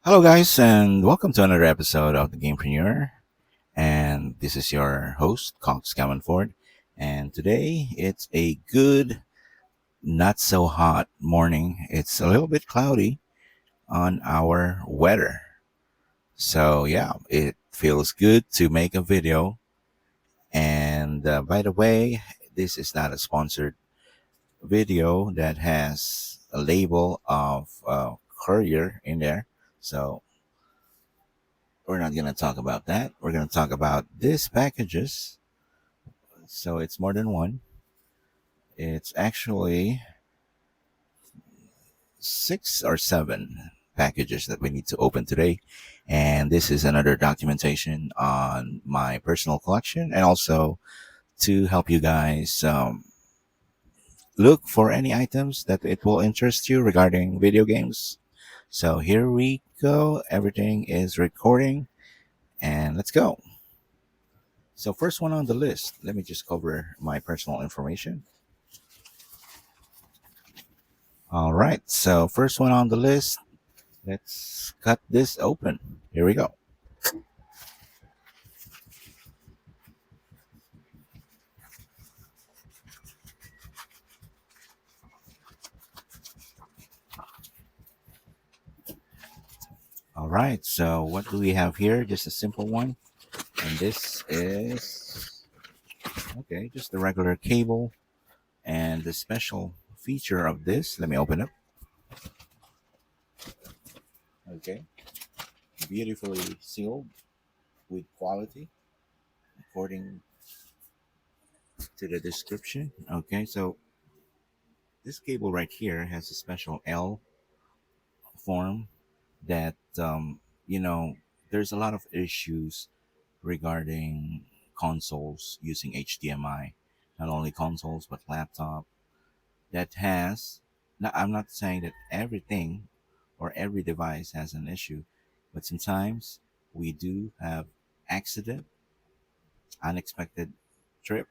Hello, guys, and welcome to another episode of the Gamepreneur. And this is your host, Cox Ford. And today it's a good, not so hot morning. It's a little bit cloudy on our weather. So, yeah, it feels good to make a video. And by the way, this is not a sponsored video that has a label of courier in there. So, we're not going to talk about that. We're going to talk about these packages. So it's more than one. It's actually six or seven packages that we need to open today. And this is another documentation on my personal collection and also to help you guys look for any items that it will interest you regarding video games. So here we go. Everything is recording and let's go. So first one on the list, let me just cover my personal information. All right, so first one on the list, let's cut this open. Here we go. All right, so what do we have here? Just a simple one. And this is, okay, just the regular cable. And the special feature of this, let me open it. Okay, beautifully sealed with quality according to the description. Okay, so this cable right here has a special L form that there's a lot of issues regarding consoles using HDMI, not only consoles but laptop that has. Now, I'm not saying that everything or every device has an issue, but sometimes we do have accident, unexpected trip,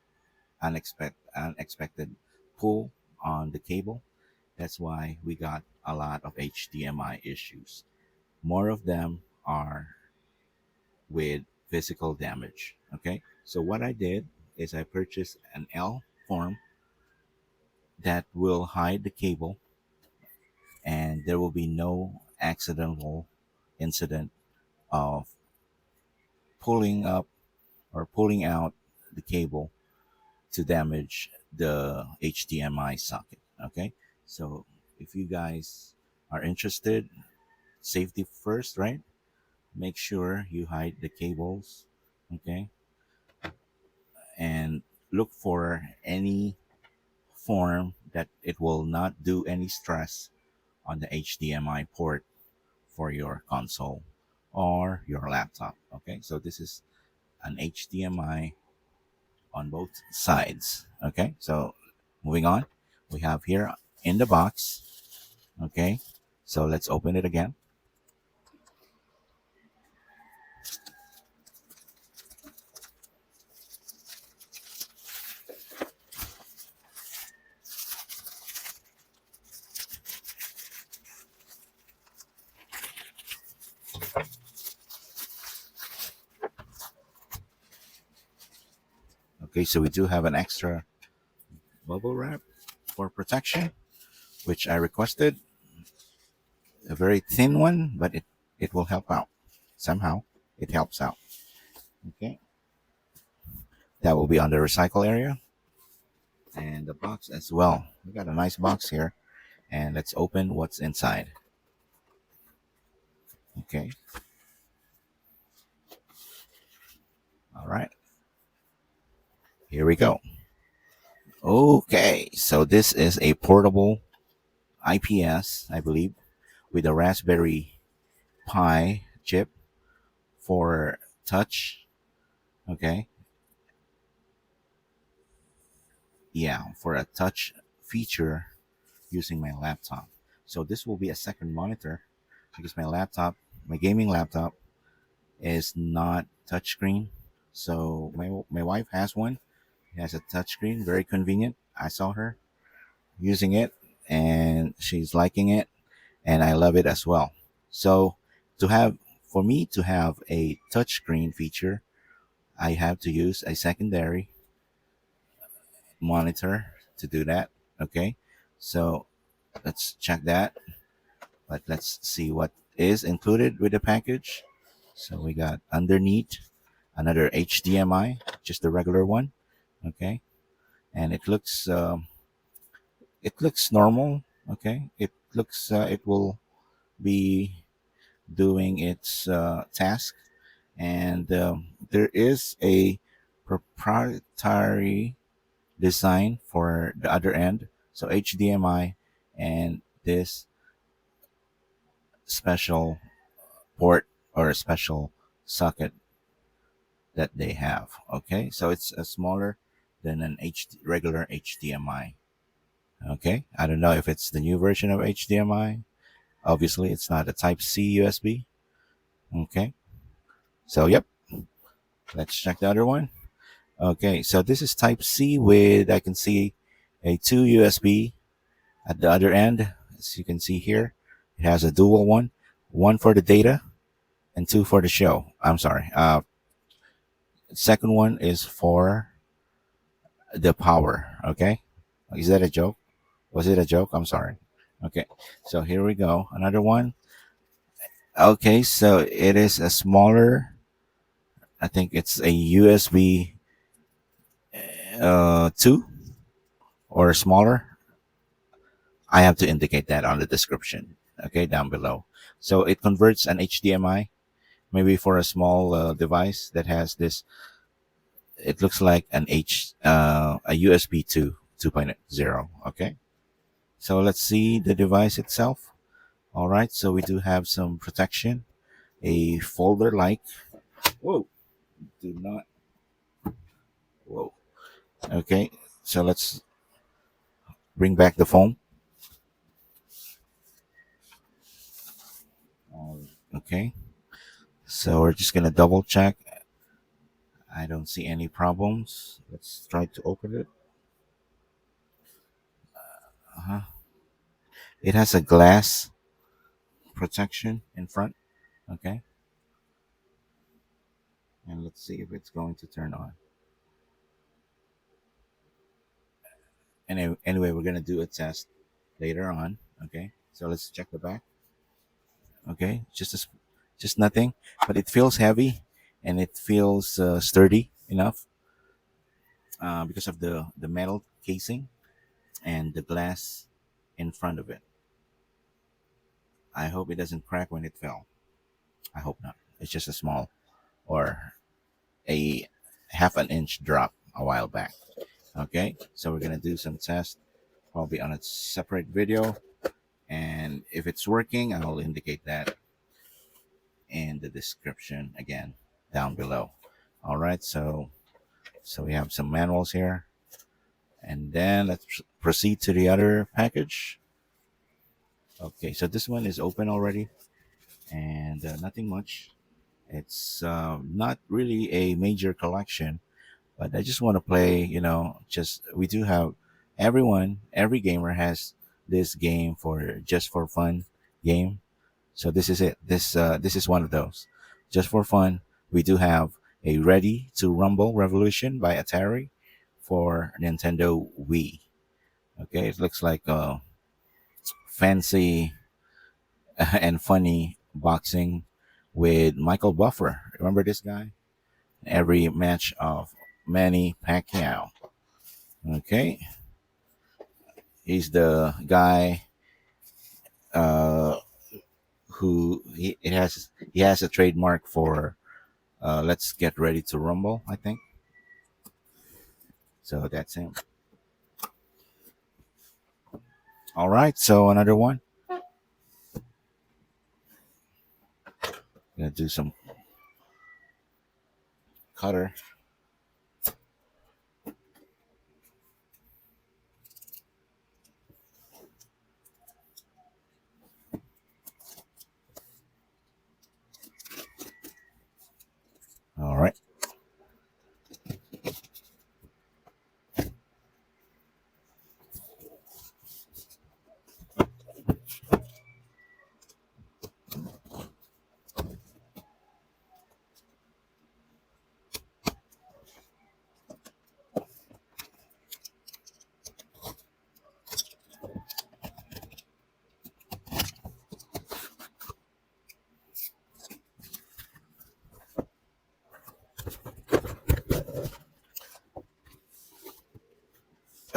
unexpected pull on the cable. That's why we got a lot of HDMI issues. More of them are with physical damage. Okay, so what I did is I purchased an L form that will hide the cable, and there will be no accidental incident of pulling up or pulling out the cable to damage the HDMI socket. Okay, so if you guys are interested, safety first, right? Make sure you hide the cables. Okay, and look for any form that it will not do any stress on the HDMI port for your console or your laptop. Okay, so this is an HDMI on both sides. Okay, so moving on, we have here in the box. Okay, so let's open it again. Okay, so we do have an extra bubble wrap for protection, which I requested. A very thin one, but it will help out. Somehow, it helps out. Okay, that will be on the recycle area. And the box as well. We got a nice box here. And let's open what's inside. Okay. All right. Here we go. Okay. So this is a portable IPS, I believe, with a Raspberry Pi chip for touch. Okay. Yeah, for a touch feature using my laptop. So this will be a second monitor because my gaming laptop, is not touchscreen. So my wife has one. It has a touchscreen, very convenient. I saw her using it and she's liking it and I love it as well. So to have for me to have a touchscreen feature, I have to use a secondary monitor to do that. Okay, so let's check that. But let's see what is included with the package. So we got underneath another HDMI, just the regular one. Okay, and it looks normal. Okay, it will be doing its task, and there is a proprietary design for the other end. So HDMI and this special port or a special socket that they have. Okay, so it's smaller than an regular HDMI. Okay, I don't know if it's the new version of HDMI. Obviously, it's not a Type C USB. Okay, so yep, let's check the other one. Okay, so this is Type C with, I can see, a two USB at the other end. As you can see here, it has a dual one for the data and two for the show. I'm sorry. Second one is for the power. Okay, is that a joke? Was it a joke? I'm sorry. Okay, so here we go. Another one. Okay, so it is a smaller. I think it's a USB two or smaller. I have to indicate that on the description. Okay, down below. So it converts an HDMI maybe for a small device that has this. It looks like a USB 2.0. Okay, so let's see the device itself. All right, so we do have some protection, a folder like. Whoa, do not. Whoa. Okay, so let's bring back the phone. Okay, so we're just gonna double check. I don't see any problems. Let's try to open it. Uh-huh. It has a glass protection in front. Okay, and let's see if it's going to turn on. Anyway, we're gonna do a test later on. Okay, so let's check the back. Okay, just nothing, but it feels heavy and it feels sturdy enough because of the metal casing and the glass in front of it. I hope it doesn't crack when it fell. I hope not. It's just a small or a half an inch drop a while back. Okay, so we're gonna do some tests probably on a separate video, and if it's working, I'll indicate that in the description again down below. All right, so we have some manuals here, and then let's proceed to the other package. Okay, so this one is open already, and nothing much. It's not really a major collection, but I just want to play. Just we do have every gamer has this game for just for fun game. So this is it. This is one of those. Just for fun, we do have a Ready to Rumble Revolution by Atari for Nintendo Wii. Okay, it looks like a fancy and funny boxing with Michael Buffer. Remember this guy? Every match of Manny Pacquiao. Okay, he's the guy uh, who he has a trademark for Let's Get Ready to Rumble. I think so. That's him. All right, so another one. Gonna do some cutter. All right.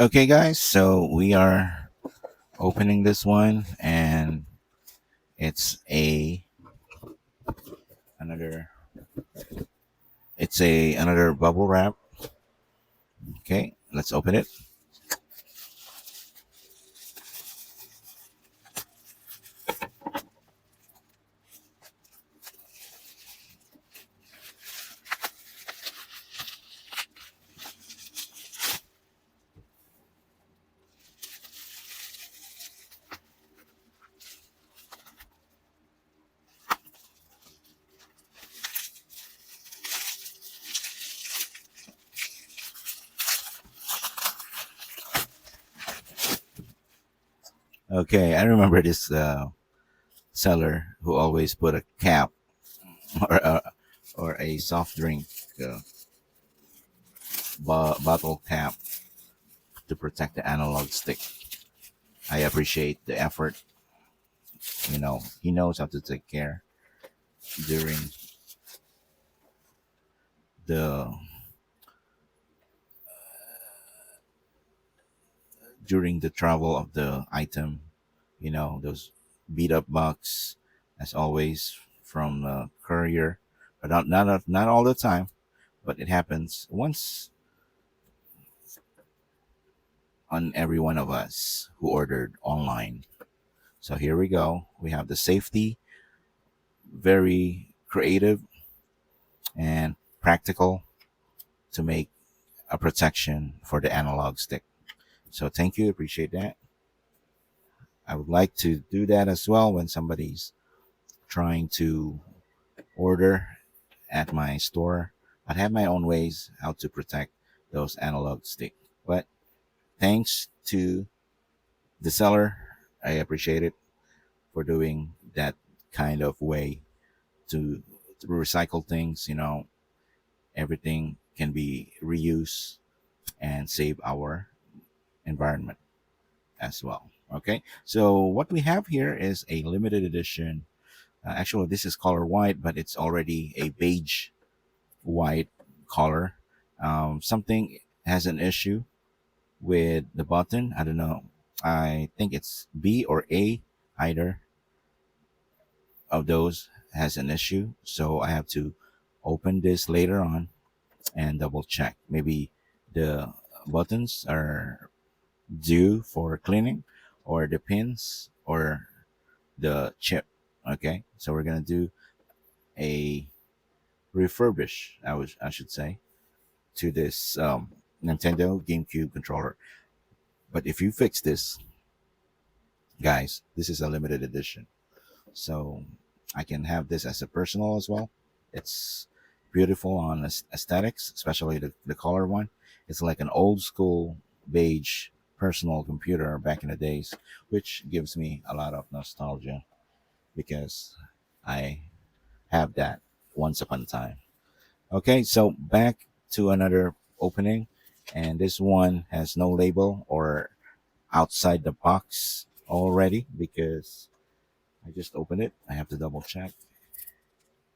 Okay, guys, so we are opening this one, and it's a another it's a another bubble wrap. Okay, let's open it. Okay, I remember this seller who always put a cap or a soft drink uh, bottle cap to protect the analog stick. I appreciate the effort. He knows how to take care during the travel of the item. Those beat up bucks, as always, from the courier, but not all the time. But it happens once on every one of us who ordered online. So here we go. We have the safety, very creative and practical to make a protection for the analog stick. So thank you, appreciate that. I would like to do that as well when somebody's trying to order at my store. I have my own ways how to protect those analog stick. But thanks to the seller, I appreciate it for doing that kind of way to, recycle things. Everything can be reused and save our environment as well. Okay, so what we have here is a limited edition. Actually, this is color white, but it's already a beige white color. Something has an issue with the button. I don't know. I think it's B or A. Either of those has an issue. So I have to open this later on and double check. Maybe the buttons are due for cleaning, or the pins, or the chip. Okay, so we're gonna do a refurbish. I should say, to this Nintendo GameCube controller. But if you fix this, guys, this is a limited edition. So I can have this as a personal as well. It's beautiful on aesthetics, especially the color one. It's like an old school beige personal computer back in the days, which gives me a lot of nostalgia because I have that once upon a time. Okay, so back to another opening, and this one has no label or outside the box already because I just opened it. I have to double check,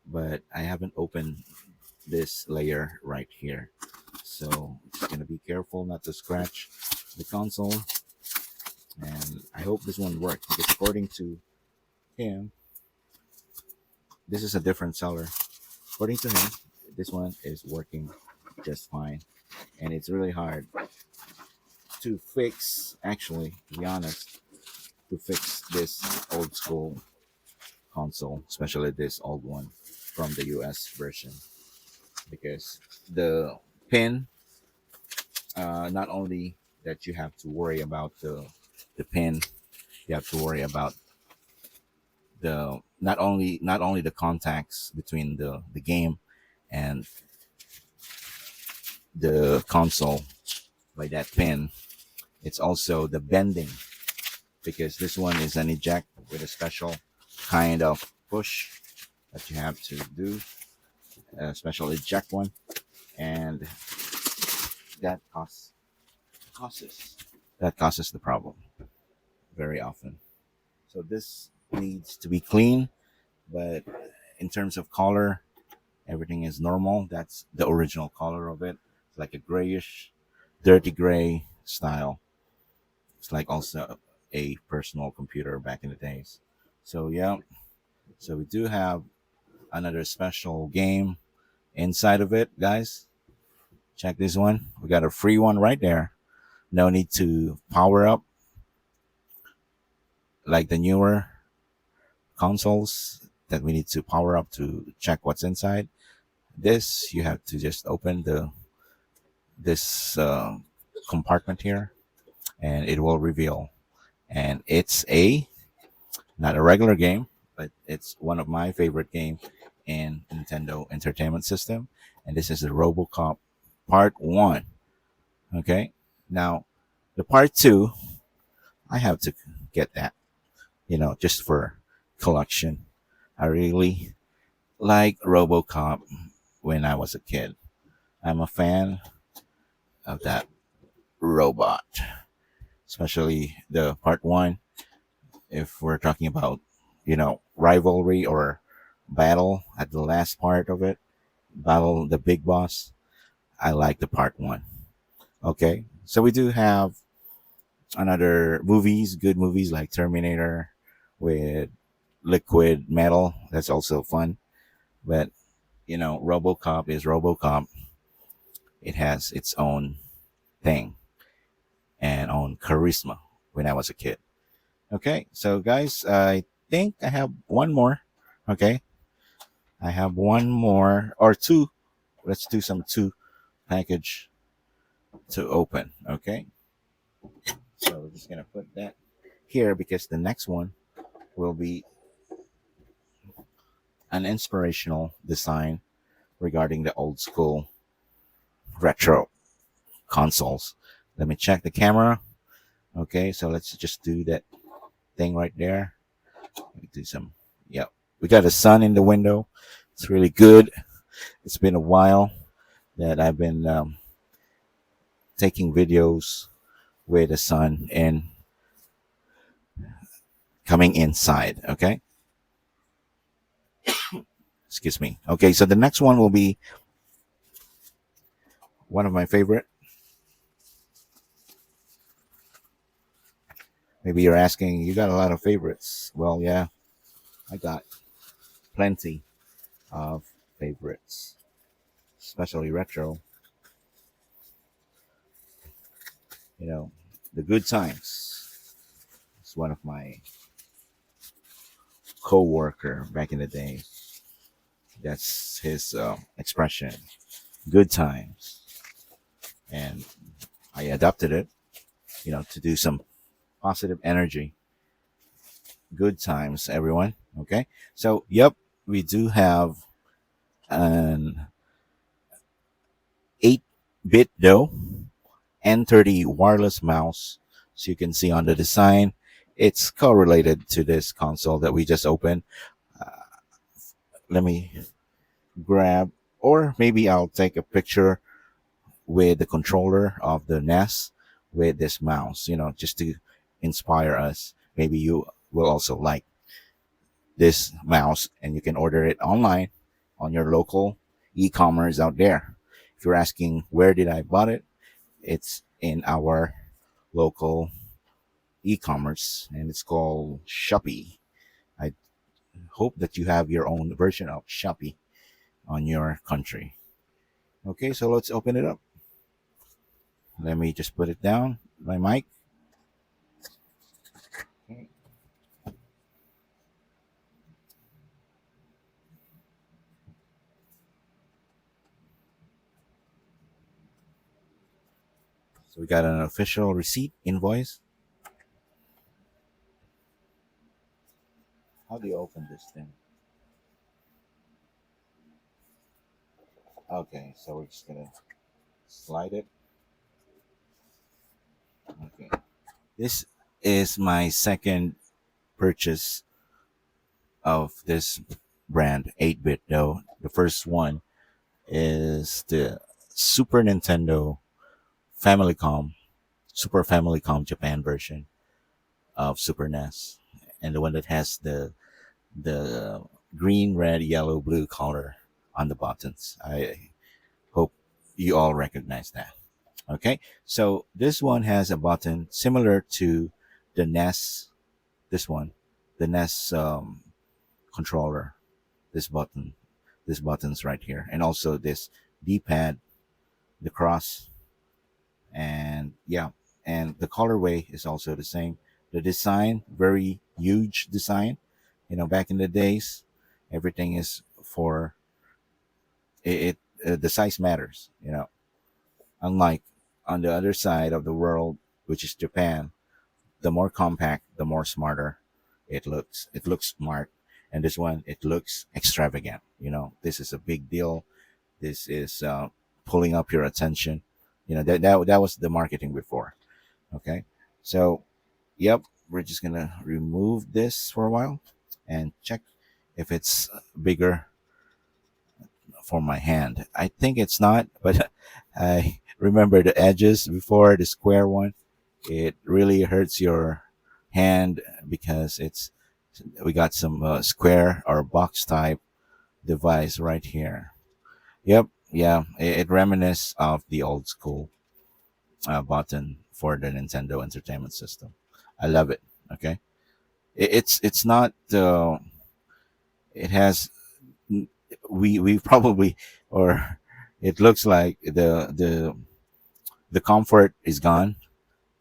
but I haven't opened this layer right here. So just gonna be careful not to scratch the console, and I hope this one works because according to him, this is a different seller. According to him, this one is working just fine, and it's really hard to fix. Actually, to be honest, to fix this old school console, especially this old one from the US version, because the pin, not only that you have to worry about the pin, you have to worry about the not only the contacts between the game and the console by that pin. It's also the bending because this one is an eject with a special kind of push that you have to do, a special eject one, and that causes that causes the problem very often. So this needs to be clean, but in terms of color, everything is normal. That's the original color of it. It's like a grayish, dirty gray, style. It's like also a personal computer back in the days. So yeah, so we do have another special game inside of it, guys. Check this one. We got a free one right there. No need to power up like the newer consoles that we need to power up to check what's inside. This you have to just open the this compartment here, and it will reveal. And it's a not a regular game, but it's one of my favorite game in Nintendo Entertainment System. And this is the RoboCop Part One. Okay, now the Part Two, I have to get that. Just for collection. I really like RoboCop when I was a kid. I'm a fan of that robot, especially the Part One. If we're talking about, rivalry or battle at the last part of it, battle the big boss, I like the Part One. Okay, so we do have another movies, good movies like Terminator with liquid metal. That's also fun. But RoboCop is RoboCop. It has its own thing and own charisma when I was a kid. Okay, so guys, I think I have one more. Okay, I have one more or two. Let's do some two package to open. Okay, so we're just gonna put that here because the next one will be an inspirational design regarding the old school retro consoles. Let me check the camera. Okay, so let's just do that thing right there. Do some, yeah. We got a sun in the window. It's really good. It's been a while that I've been taking videos with the sun and coming inside. Okay, excuse me. Okay, so the next one will be one of my favorite. Maybe you're asking, you got a lot of favorites. Well, yeah, I got plenty of favorites, especially retro. You know, the good times. It's one of my co-worker back in the day. That's his expression. Good times, and I adopted it. To do some positive energy. Good times, everyone. Okay, so yep, we do have an 8-bit though N30 wireless mouse. So you can see on the design, it's correlated to this console that we just opened. Uh, Let me grab, or maybe I'll take a picture with the controller of the NES with this mouse, just to inspire us. Maybe you will also like this mouse and you can order it online on your local e-commerce out there. If you're asking where did I bought it, it's in our local e-commerce and it's called Shopee. I hope that you have your own version of Shopee on your country. Okay, so let's open it up. Let me just put it down, my mic. Okay. So we got an official receipt invoice. How do you open this thing? Okay, so we're just gonna slide it. Okay. This is my second purchase of this brand, 8-bit though. The first one is the Super Nintendo Famicom, Super Famicom Japan version of Super NES, and the one that has the green, red, yellow, blue color on the buttons. I hope you all recognize that. Okay, so this one has a button similar to the NES. This one, the NES controller. This button, this button's right here, and also this D-pad, the cross, and yeah, and the colorway is also the same. The design, very huge design. Back in the days, everything is for the size matters. Unlike on the other side of the world, which is Japan, the more compact, the more smarter it looks. It looks smart, and this one, it looks extravagant. This is a big deal. This is pulling up your attention. That was the marketing before. Okay, so yep, we're just gonna remove this for a while and check if it's bigger for my hand. I think it's not, but I remember the edges before, the square one. It really hurts your hand because we got some square or box type device right here. Yep, yeah, it reminisces of the old school button for the Nintendo Entertainment System. I love it. Okay, it's not. It has we probably, or it looks like the comfort is gone,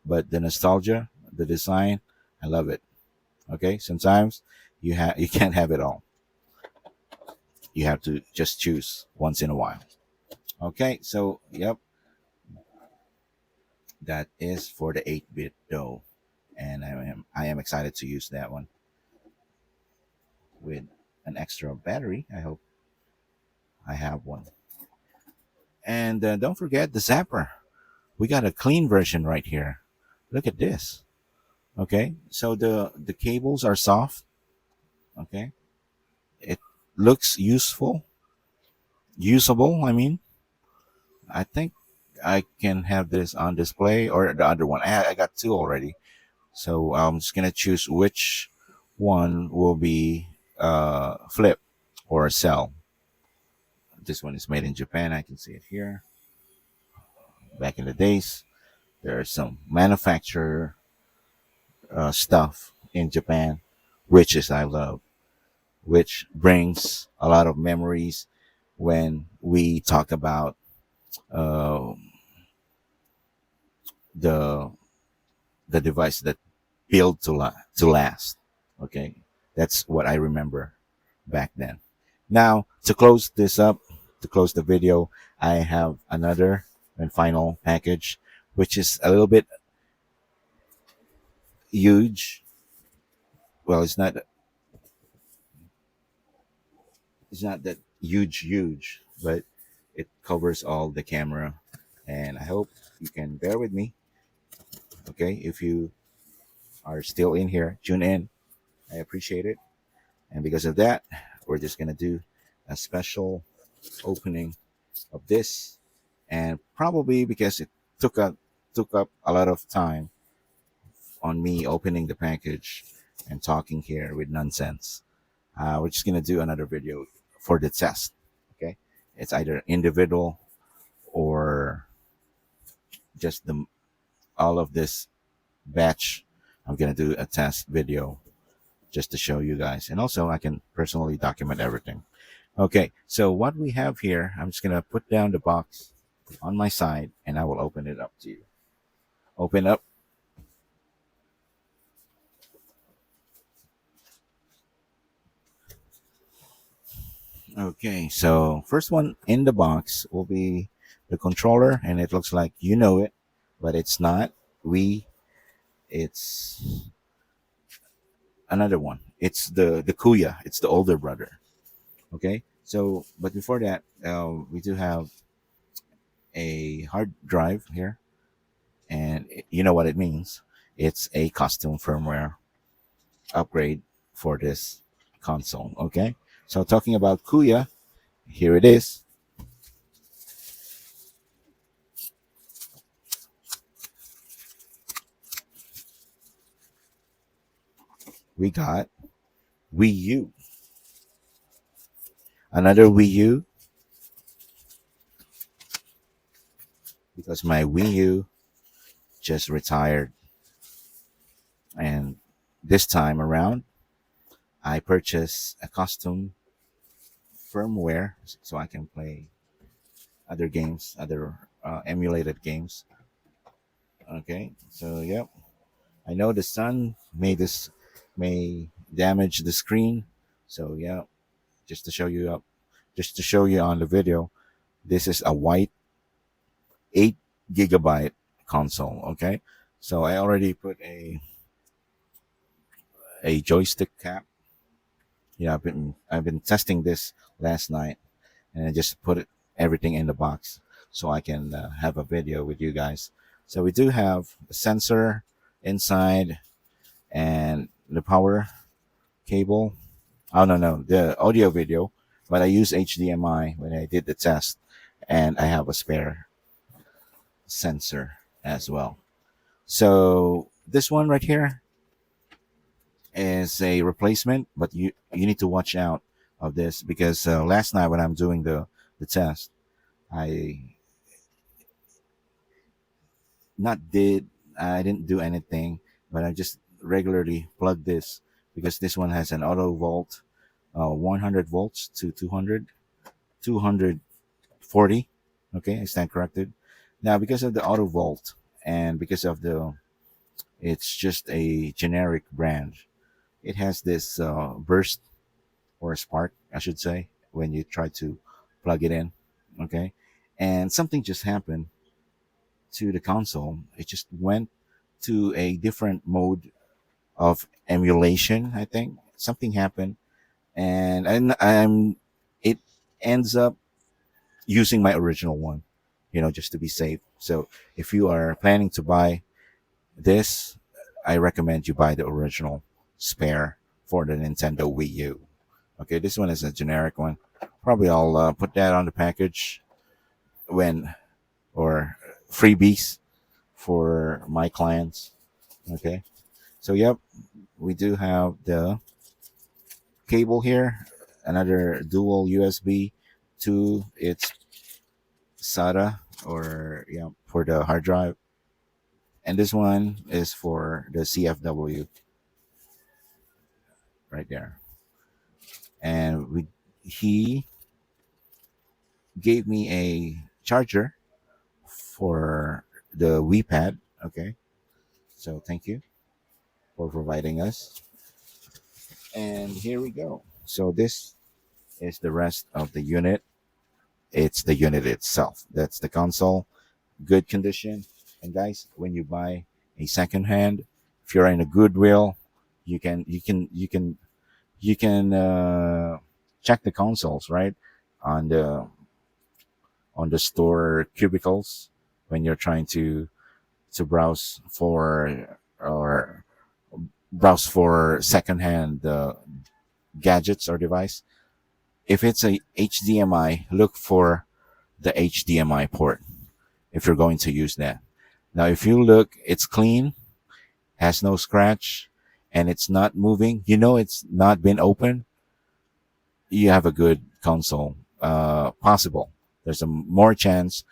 but the nostalgia, the design, I love it. Okay, sometimes you can't have it all. You have to just choose once in a while. Okay, so yep, that is for the 8-bit though, and I am excited to use that one with an extra battery. I hope I have one. And don't forget the zapper. We got a clean version right here. Look at this. Okay, so the cables are soft. Okay, it looks usable. I mean, I think I can have this on display or the other one. I got two already, so I'm just gonna choose which one will be flip or sell. This one is made in Japan. I can see it here. Back in the days, there's some manufacturer stuff in Japan, which is I love, which brings a lot of memories when we talk about uh, the the device that built to last. Okay, that's what I remember back then. Now to close this up, to close the video, I have another and final package, which is a little bit huge. Well, it's not that huge, but it covers all the camera, and I hope you can bear with me. Okay, if you are still in here, tune in. I appreciate it. And because of that, we're just gonna do a special opening of this, and probably because it took up a lot of time on me opening the package and talking here with nonsense. We're just gonna do another video for the test. Okay, it's either individual or just the all of this batch. I'm gonna do a test video just to show you guys, and also I can personally document everything. Okay, so what we have here, I'm just gonna put down the box on my side, and I will open it up to you. Open up. Okay, so first one in the box will be the controller, and it looks like you know it, but it's not. It's another one. It's the Kuya. It's the older brother. Okay, so but before that, we do have a hard drive here, and you know what it means. It's a custom firmware upgrade for this console. Okay, so talking about Kuya, here it is. We got wiiU, another wiiU. because my wiiU just retired, and this time around I purchased a custom firmware so I can play other games, other emulated games. Okay, so yep, I know the sun may damage the screen, so yeah, just to show you up, just to show you on the video, this is a white 8 GB console. Okay, so I already put a joystick cap. Yeah, I've been testing this last night, and I just put everything in the box so I can have a video with you guys. So we do have a sensor inside and the power cable. Oh no, the audio video, but I use HDMI when I did the test, and I have a spare sensor as well. So this one right here is a replacement, but you need to watch out of this because last night when I'm doing the test, I not did I didn't do anything, but I just regularly plug this because this one has an auto volt, 100 volts to 240. Okay, I stand corrected. Now because of the auto volt and because of it's just a generic brand. It has this burst or a spark, I should say, when you try to plug it in. Okay, and something just happened to the console. It just went to a different mode of emulation. I think something happened, and I'm it ends up using my original one, just to be safe. So if you are planning to buy this, I recommend you buy the original spare for the Nintendo Wii U. Okay, this one is a generic one. Probably I'll put that on the package when or freebies for my clients. Okay, so yep, we do have the cable here, another dual USB to its SATA or yeah for the hard drive, and this one is for the CFW right there. And he gave me a charger for the Wii Pad. Okay, so thank you for providing us. And here we go. So this is the rest of the unit. It's the unit itself. That's the console, good condition. And guys, when you buy a second hand, if you're in a Goodwill, you can check the consoles right on the store cubicles when you're trying to browse for secondhand gadgets or device. If it's a HDMI, look for the HDMI port if you're going to use that. Now, if you look, it's clean, has no scratch, and it's not moving. It's not been opened. You have a good console. Possible. There's a more chance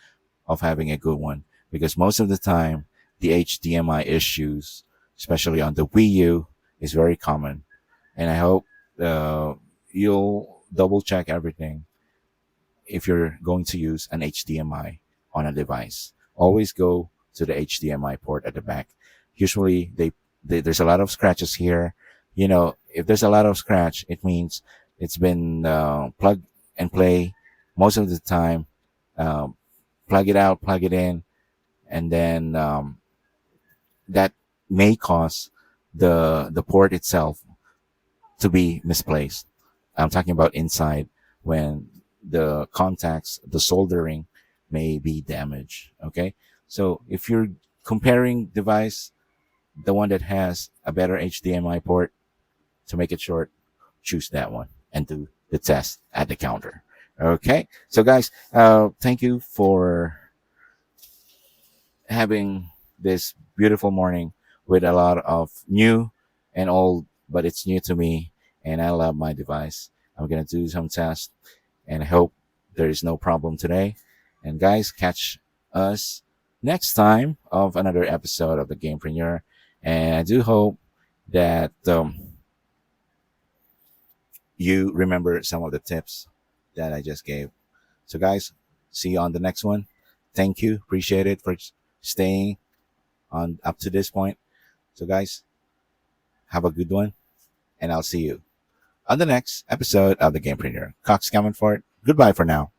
of having a good one because most of the time the HDMI issues, especially on the Wii U, is very common. And I hope you'll double check everything if you're going to use an HDMI on a device. Always go to the HDMI port at the back. Usually there's a lot of scratches here. If there's a lot of scratch, it means it's been plug and play most of the time. Um, Plug it out, plug it in, and then that may cause the port itself to be misplaced. I'm talking about inside when the contacts, the soldering may be damaged. Okay, so if you're comparing device, the one that has a better HDMI port, to make it short, choose that one and do the test at the counter. Okay, so guys, thank you for having this beautiful morning with a lot of new and old, but it's new to me, and I love my device. I'm gonna do some tests, and I hope there is no problem today. And guys, catch us next time of another episode of the Gamepreneur. And I do hope that you remember some of the tips that I just gave. So, guys, see you on the next one. Thank you. Appreciate it for staying on up to this point. So, guys, have a good one, and I'll see you on the next episode of the Gamepreneur. Cox coming for it. Goodbye for now.